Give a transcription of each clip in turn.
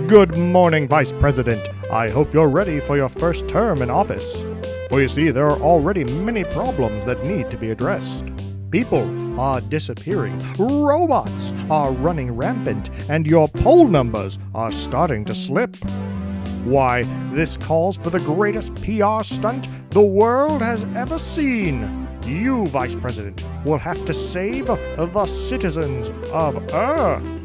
Good morning, Vice President. I hope you're ready for your first term in office. For you see, there are already many problems that need to be addressed. People are disappearing, robots are running rampant, and your poll numbers are starting to slip. Why, this calls for the greatest PR stunt the world has ever seen. You, Vice President, will have to save the citizens of Earth.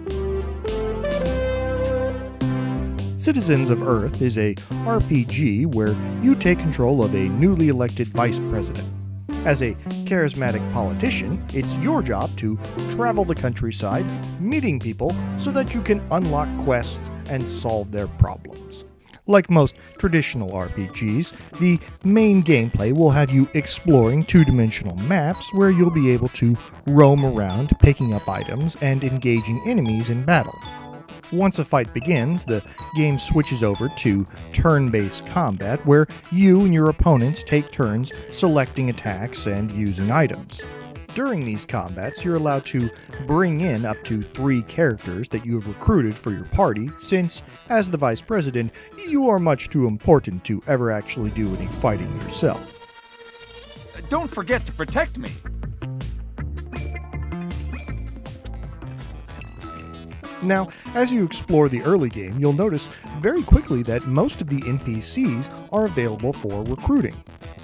Citizens of Earth is a RPG where you take control of a newly elected vice president. As a charismatic politician, it's your job to travel the countryside, meeting people so that you can unlock quests and solve their problems. Like most traditional RPGs, the main gameplay will have you exploring two-dimensional maps where you'll be able to roam around, picking up items, and engaging enemies in battle. Once a fight begins, the game switches over to turn-based combat where you and your opponents take turns selecting attacks and using items. During these combats, you're allowed to bring in up to 3 characters that you have recruited for your party, since, as the Vice President, you are much too important to ever actually do any fighting yourself. Don't forget to protect me! Now, as you explore the early game, you'll notice very quickly that most of the NPCs are available for recruiting.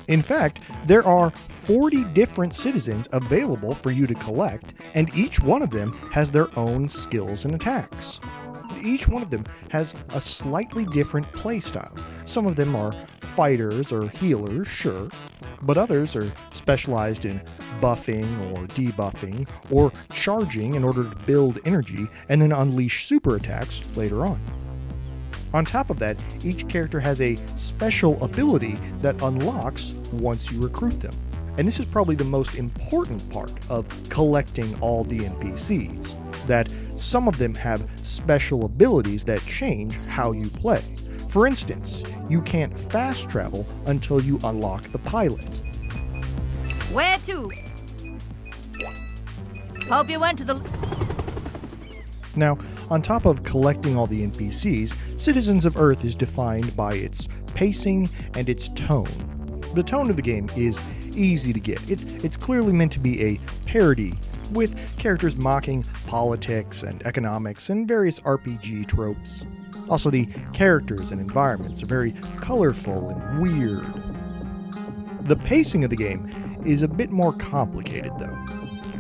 In fact, there are 40 different citizens available for you to collect, and each one of them has their own skills and attacks. Each one of them has a slightly different playstyle. Some of them are fighters or healers, sure, but others are specialized in buffing or debuffing or charging in order to build energy and then unleash super attacks later on. On top of that, each character has a special ability that unlocks once you recruit them. And this is probably the most important part of collecting all the NPCs, that some of them have special abilities that change how you play. For instance, you can't fast travel until you unlock the pilot. Where to? Hope you went to the... Now, on top of collecting all the NPCs, Citizens of Earth is defined by its pacing and its tone. The tone of the game is easy to get. It's clearly meant to be a parody, with characters mocking politics and economics and various RPG tropes. Also, the characters and environments are very colorful and weird. The pacing of the game is a bit more complicated, though.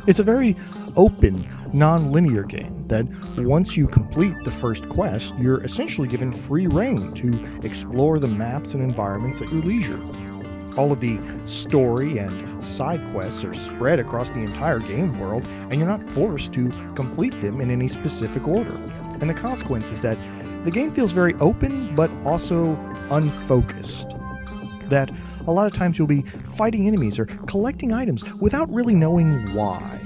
It's a very open, non-linear game that once you complete the first quest, you're essentially given free rein to explore the maps and environments at your leisure. All of the story and side quests are spread across the entire game world, and you're not forced to complete them in any specific order. And the consequence is that the game feels very open, but also unfocused. That a lot of times you'll be fighting enemies or collecting items without really knowing why.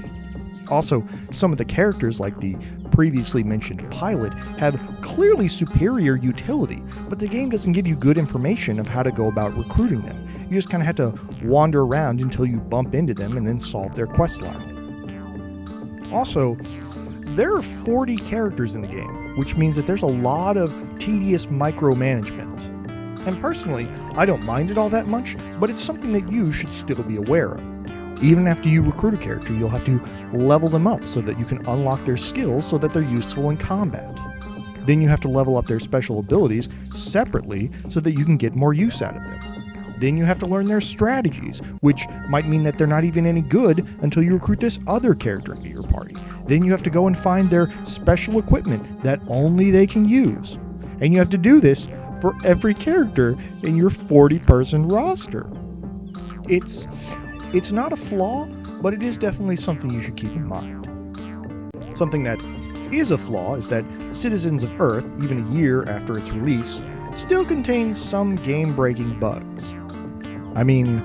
Also, some of the characters, like the previously mentioned pilot, have clearly superior utility, but the game doesn't give you good information of how to go about recruiting them. You just kind of have to wander around until you bump into them and then solve their quest line. Also, there are 40 characters in the game, which means that there's a lot of tedious micromanagement. And personally, I don't mind it all that much, but it's something that you should still be aware of. Even after you recruit a character, you'll have to level them up so that you can unlock their skills so that they're useful in combat. Then you have to level up their special abilities separately so that you can get more use out of them. Then you have to learn their strategies, which might mean that they're not even any good until you recruit this other character into your party. Then you have to go and find their special equipment that only they can use. And you have to do this for every character in your 40-person roster. It's not a flaw, but it is definitely something you should keep in mind. Something that is a flaw is that Citizens of Earth, even a year after its release, still contains some game-breaking bugs. I mean,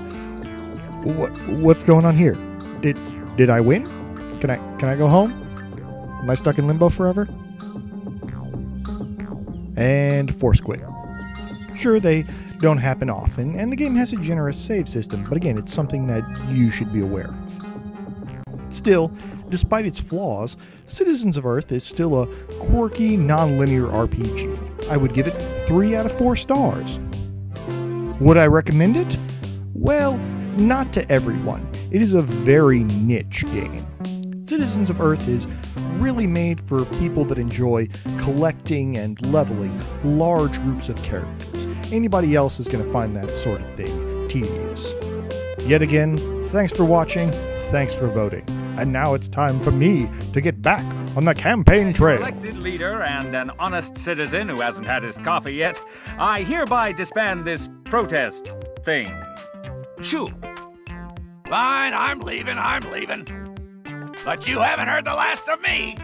what's going on here? Did I win? Can I go home? Am I stuck in limbo forever? And force quit. Sure, they don't happen often, and the game has a generous save system, but again, it's something that you should be aware of. Still, despite its flaws, Citizens of Earth is still a quirky, non-linear RPG. I would give it 3 out of 4 stars. Would I recommend it? Well, not to everyone. It is a very niche game. Citizens of Earth is really made for people that enjoy collecting and leveling large groups of characters. Anybody else is going to find that sort of thing tedious. Yet again, thanks for watching, thanks for voting. And now it's time for me to get back on the campaign trail. Elected leader and an honest citizen who hasn't had his coffee yet, I hereby disband this protest thing. Shoo! Fine, I'm leaving. But you haven't heard the last of me.